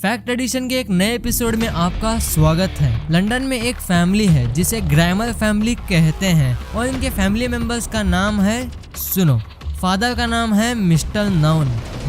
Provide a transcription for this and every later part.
Fact addition के एक नए एपिसोड में आपका स्वागत है। लंदन में एक फैमिली है जिसे ग्रामर फैमिली कहते हैं और इनके फैमिली मेंबर्स का नाम है सुनो। फादर का नाम है मिस्टर नाउन,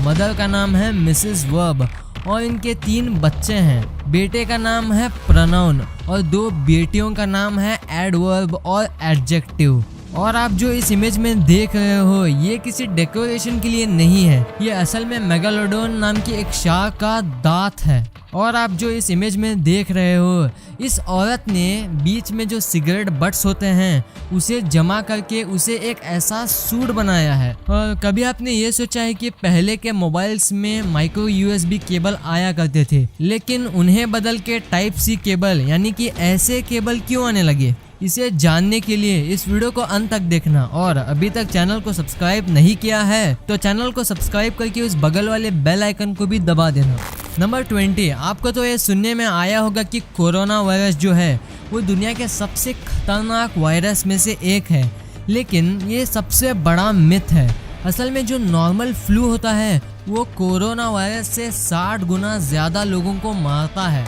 मदर का नाम है मिसेस वर्ब और इनके 3 बच्चे हैं। बेटे का नाम है प्रोनाउन और 2 बेटियों का नाम है एडवर्ब और एडजेक्टिव। और आप जो इस इमेज में देख रहे हो ये किसी डेकोरेशन के लिए नहीं है, ये असल में मेगालोडोन नाम की एक शार्क का दांत है। और आप जो इस इमेज में देख रहे हो इस औरत ने बीच में जो सिगरेट बट्स होते हैं उसे जमा करके उसे एक ऐसा सूट बनाया है। और कभी आपने ये सोचा है कि पहले के मोबाइल्स में माइक्रो यूएसबी केबल आया करते थे लेकिन उन्हें बदल के टाइप सी केबल यानी कि ऐसे केबल क्यों आने लगे? इसे जानने के लिए इस वीडियो को अंत तक देखना और अभी तक चैनल को सब्सक्राइब नहीं किया है तो चैनल को सब्सक्राइब करके उस बगल वाले बेल आइकन को भी दबा देना। नंबर 20, आपको तो ये सुनने में आया होगा कि कोरोना वायरस जो है वो दुनिया के सबसे खतरनाक वायरस में से एक है, लेकिन ये सबसे बड़ा मिथ है। असल में जो नॉर्मल फ्लू होता है वो कोरोना वायरस से 60 गुना ज्यादा लोगों को मारता है।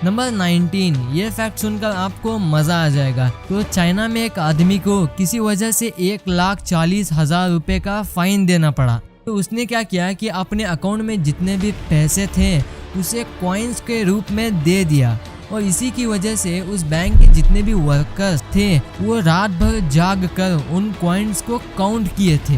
नंबर 19, ये फैक्ट सुनकर आपको मजा आ जाएगा। तो चाइना में एक आदमी को किसी वजह से 1,40,000 रुपए का फाइन देना पड़ा। तो उसने क्या किया कि अपने अकाउंट में जितने भी पैसे थे उसे कॉइन्स के रूप में दे दिया और इसी की वजह से उस बैंक के जितने भी वर्कर्स थे वो रात भर जाग कर उन कॉइन्स को काउंट किए थे।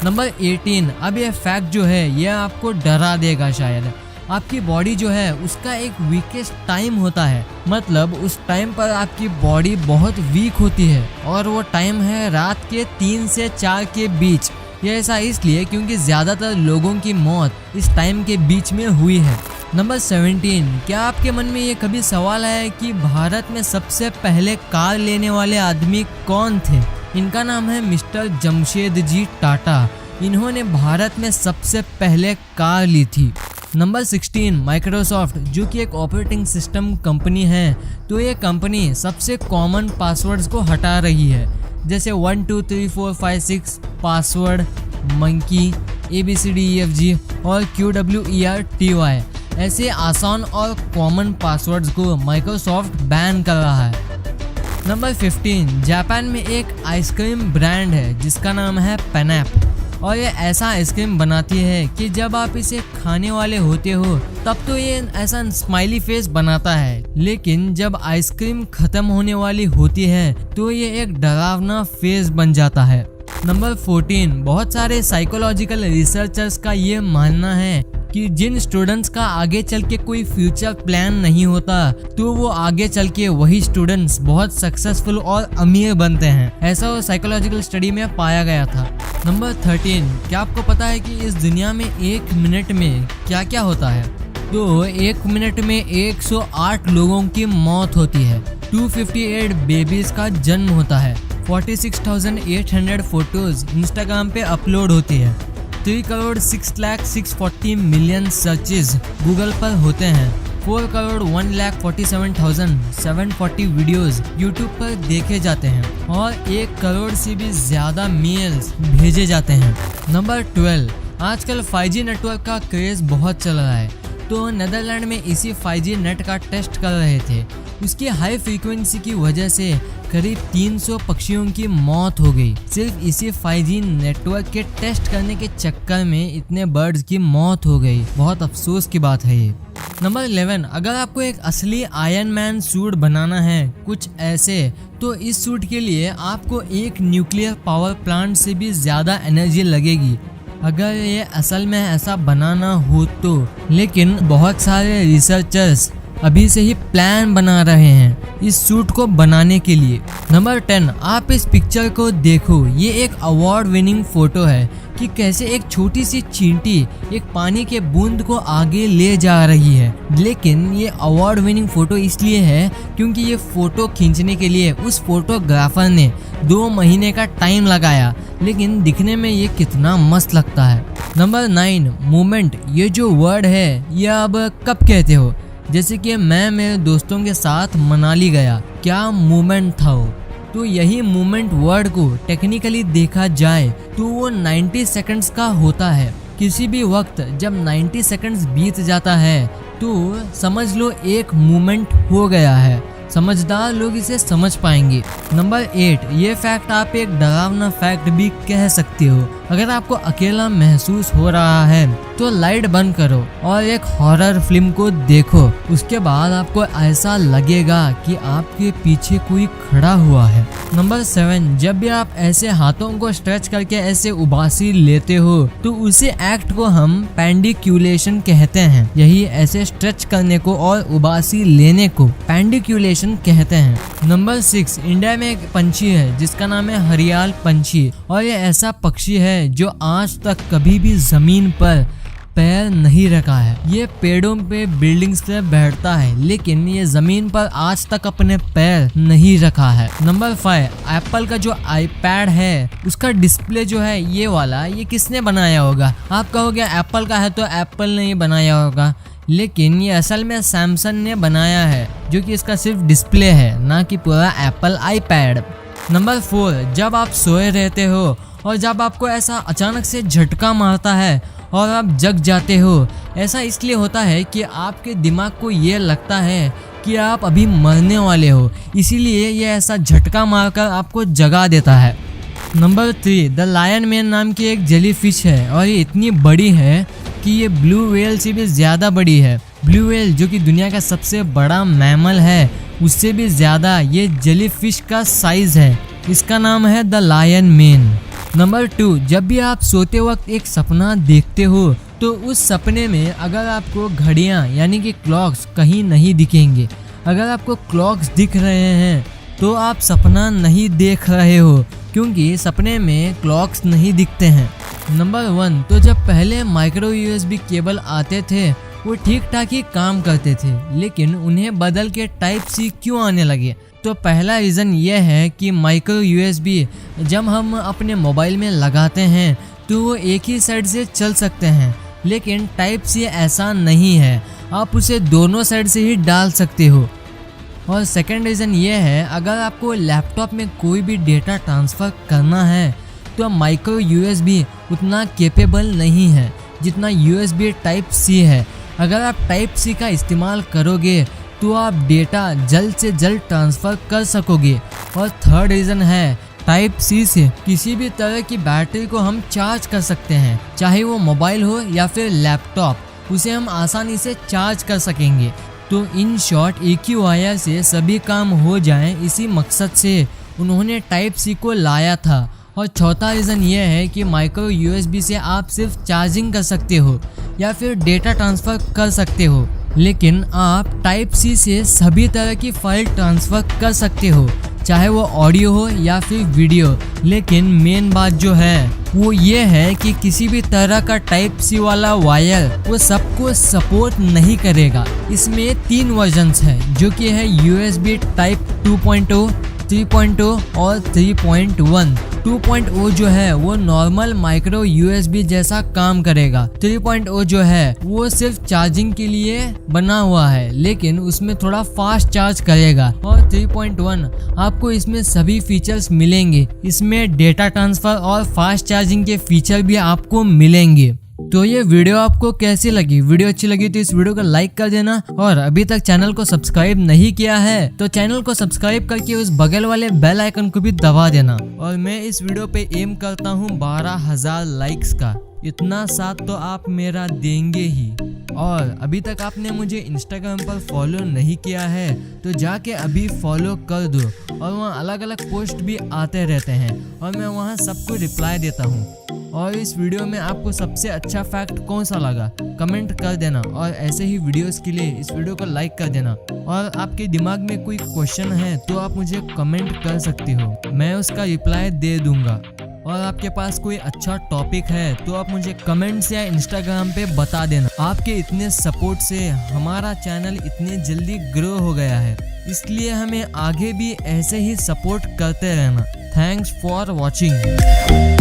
नंबर 18, अब ये फैक्ट जो है ये आपको डरा देगा शायद। आपकी बॉडी जो है उसका एक वीकेस्ट टाइम होता है, मतलब उस टाइम पर आपकी बॉडी बहुत वीक होती है और वो टाइम है रात के 3 से 4 के बीच। ये ऐसा इसलिए क्योंकि ज्यादातर लोगों की मौत इस टाइम के बीच में हुई है। नंबर 17, क्या आपके मन में ये कभी सवाल आया कि भारत में सबसे पहले कार लेने वाले आदमी कौन थे? इनका नाम है मिस्टर जमशेदजी टाटा। इन्होंने भारत में सबसे पहले कार ली थी। नंबर 16, माइक्रोसॉफ्ट जो कि एक ऑपरेटिंग सिस्टम कंपनी है, तो ये कंपनी सबसे कॉमन पासवर्ड्स को हटा रही है, जैसे 1 2 3 4 5 6 पासवर्ड, मंकी, ABCDEFG और QWERTY ऐसे आसान और कॉमन पासवर्ड्स को माइक्रोसॉफ्ट बैन कर रहा है। नंबर 15, जापान में एक आइसक्रीम ब्रांड है जिसका नाम है पेनैप और ये ऐसा आइसक्रीम बनाती है कि जब आप इसे खाने वाले होते हो तब तो ये ऐसा स्माइली फेस बनाता है, लेकिन जब आइसक्रीम खत्म होने वाली होती है तो ये एक डरावना फेस बन जाता है। नंबर 14, बहुत सारे साइकोलॉजिकल रिसर्चर्स का ये मानना है कि जिन स्टूडेंट्स का आगे चल के कोई फ्यूचर प्लान नहीं होता तो वो आगे चल के वही स्टूडेंट्स बहुत सक्सेसफुल और अमीर बनते हैं, ऐसा वो साइकोलॉजिकल स्टडी में पाया गया था। नंबर 13, क्या आपको पता है कि इस दुनिया में 1 मिनट में क्या क्या होता है? तो 1 मिनट में 108 लोगों की मौत होती है, 258 बेबीज का जन्म होता है, 46,800 फोटोज इंस्टाग्राम पे अपलोड होती है, 3,06,640,000,000 सर्चेज गूगल पर होते हैं, 4,1,47,740 वीडियोस यूट्यूब पर देखे जाते हैं और 1 करोड़ से भी ज्यादा मेल्स भेजे जाते हैं। नंबर 12, आजकल 5G नेटवर्क का क्रेज बहुत चल रहा है, तो नेदरलैंड में इसी 5G नेट का टेस्ट कर रहे थे। उसकी हाई फ्रीक्वेंसी की वजह से करीब 300 पक्षियों की मौत हो गई। सिर्फ इसी 5G नेटवर्क के टेस्ट करने के चक्कर में इतने बर्ड्स की मौत हो गई। बहुत अफसोस की बात है ये। नंबर 11, अगर आपको एक असली आयरन मैन सूट बनाना है कुछ ऐसे, तो इस सूट के लिए आपको एक न्यूक्लियर पावर प्लांट से भी ज्यादा एनर्जी लगेगी अगर ये असल में ऐसा बनाना हो तो। लेकिन बहुत सारे रिसर्चर्स अभी से ही प्लान बना रहे हैं इस सूट को बनाने के लिए। नंबर 10, आप इस पिक्चर को देखो, ये एक अवार्ड विनिंग फोटो है कि कैसे एक छोटी सी चींटी एक पानी के बूंद को आगे ले जा रही है। लेकिन ये अवार्ड विनिंग फोटो इसलिए है क्योंकि ये फोटो खींचने के लिए उस फोटोग्राफर ने 2 महीने का टाइम लगाया, लेकिन दिखने में ये कितना मस्त लगता है। नंबर 9, मोमेंट, ये जो वर्ड है ये अब कब कहते हो? जैसे कि मैं मेरे दोस्तों के साथ मनाली गया, क्या मोमेंट था वो? तो यही मोमेंट वर्ड को टेक्निकली देखा जाए तो वो 90 सेकंड्स का होता है। किसी भी वक्त जब 90 सेकंड्स बीत जाता है तो समझ लो एक मूवमेंट हो गया है। समझदार लोग इसे समझ पाएंगे। नंबर 8, ये फैक्ट आप एक डरावना फैक्ट भी कह सकते हो। अगर आपको अकेला महसूस हो रहा है तो लाइट बंद करो और एक हॉरर फिल्म को देखो। उसके बाद आपको ऐसा लगेगा कि आपके पीछे कोई खड़ा हुआ है। नंबर 7, जब भी आप ऐसे हाथों को स्ट्रेच करके ऐसे उबासी लेते हो तो उसी एक्ट को हम पेंडिक्यूलेशन कहते हैं। यही ऐसे स्ट्रेच करने को और उबासी लेने को पेंडिक्यूलेशन कहते हैं। नंबर 6, इंडिया में एक पंछी है जिसका नाम है हरियाल पंछी, और ये ऐसा पक्षी है जो आज तक कभी भी जमीन पर पैर नहीं रखा है। ये पेड़ों पे बिल्डिंग्स पे बैठता है, लेकिन ये जमीन पर आज तक अपने पैर नहीं रखा है। नंबर 5, एप्पल का जो आईपैड है उसका डिस्प्ले जो है ये वाला, ये किसने बनाया होगा? आप कहोगे एप्पल का है तो एप्पल ने ही बनाया होगा, लेकिन ये असल में सैमसंग ने बनाया है, जो कि इसका सिर्फ डिस्प्ले है, ना कि पूरा एप्पल आईपैड। नंबर 4, जब आप सोए रहते हो और जब आपको ऐसा अचानक से झटका मारता है और आप जग जाते हो, ऐसा इसलिए होता है कि आपके दिमाग को ये लगता है कि आप अभी मरने वाले हो, इसीलिए ये ऐसा झटका मारकर आपको जगा देता है। नंबर 3, द लायन मैन नाम की एक जेलीफिश है और ये इतनी बड़ी है कि ये ब्लू व्हेल से भी ज़्यादा बड़ी है। ब्लू व्हेल जो कि दुनिया का सबसे बड़ा मैमल है, उससे भी ज़्यादा ये जेलीफिश का साइज है। इसका नाम है द लायन मैन। नंबर 2, जब भी आप सोते वक्त एक सपना देखते हो तो उस सपने में अगर आपको घड़ियां यानी कि क्लॉक्स कहीं नहीं दिखेंगे। अगर आपको क्लॉक्स दिख रहे हैं तो आप सपना नहीं देख रहे हो, क्योंकि सपने में क्लॉक्स नहीं दिखते हैं। नंबर 1, तो जब पहले माइक्रो यूएसबी केबल आते थे वो ठीक ठाक ही काम करते थे, लेकिन उन्हें बदल के टाइप सी क्यों आने लगे? तो पहला रीज़न ये है कि माइक्रो यूएसबी जब हम अपने मोबाइल में लगाते हैं तो वो एक ही साइड से चल सकते हैं, लेकिन टाइप सी ऐसा नहीं है, आप उसे दोनों साइड से ही डाल सकते हो। और सेकंड रीज़न ये है, अगर आपको लैपटॉप में कोई भी डेटा ट्रांसफ़र करना है तो माइक्रो यूएसबी उतना कैपेबल नहीं है जितना यूएसबी टाइप सी है। अगर आप टाइप सी का इस्तेमाल करोगे तो आप डेटा जल्द से जल्द ट्रांसफ़र कर सकोगे। और थर्ड रीज़न है, टाइप सी से किसी भी तरह की बैटरी को हम चार्ज कर सकते हैं, चाहे वो मोबाइल हो या फिर लैपटॉप, उसे हम आसानी से चार्ज कर सकेंगे। तो इन शॉर्ट एक ही वायर से सभी काम हो जाएं, इसी मकसद से उन्होंने टाइप सी को लाया था। और चौथा रीज़न ये है कि माइक्रो यूएसबी से आप सिर्फ चार्जिंग कर सकते हो या फिर डेटा ट्रांसफ़र कर सकते हो, लेकिन आप टाइप सी से सभी तरह की फाइल ट्रांसफ़र कर सकते हो, चाहे वो ऑडियो हो या फिर वीडियो। लेकिन मेन बात जो है वो ये है कि किसी भी तरह का टाइप सी वाला वायर वो सबको सपोर्ट नहीं करेगा। इसमें 3 वर्जन्स हैं, जो कि है USB टाइप 2.0, 3.0 और 3.1। 2.0 जो है वो नॉर्मल माइक्रो यूएसबी जैसा काम करेगा। 3.0 जो है वो सिर्फ चार्जिंग के लिए बना हुआ है, लेकिन उसमें थोड़ा फास्ट चार्ज करेगा। और 3.1 आपको इसमें सभी फीचर्स मिलेंगे, इसमें डेटा ट्रांसफर और फास्ट चार्जिंग के फीचर भी आपको मिलेंगे। तो ये वीडियो आपको कैसी लगी? वीडियो अच्छी लगी तो इस वीडियो को लाइक कर देना, और अभी तक चैनल को सब्सक्राइब नहीं किया है तो चैनल को सब्सक्राइब करके उस बगल वाले बेल आइकन को भी दबा देना। और मैं इस वीडियो पे एम करता हूँ 12,000 लाइक्स का। इतना साथ तो आप मेरा देंगे ही। और अभी तक आपने मुझे इंस्टाग्राम पर फॉलो नहीं किया है तो जाके अभी फॉलो कर दो, और वहाँ अलग अलग पोस्ट भी आते रहते हैं और मैं वहाँ सबको रिप्लाई देता हूँ। और इस वीडियो में आपको सबसे अच्छा फैक्ट कौन सा लगा कमेंट कर देना, और ऐसे ही वीडियोस के लिए इस वीडियो को लाइक कर देना। और आपके दिमाग में कोई क्वेश्चन है तो आप मुझे कमेंट कर सकते हो, मैं उसका रिप्लाई दे दूंगा। और आपके पास कोई अच्छा टॉपिक है तो आप मुझे कमेंट्स या इंस्टाग्राम पे बता देना। आपके इतने सपोर्ट से हमारा चैनल इतने जल्दी ग्रो हो गया है, इसलिए हमें आगे भी ऐसे ही सपोर्ट करते रहना। Thanks for watching.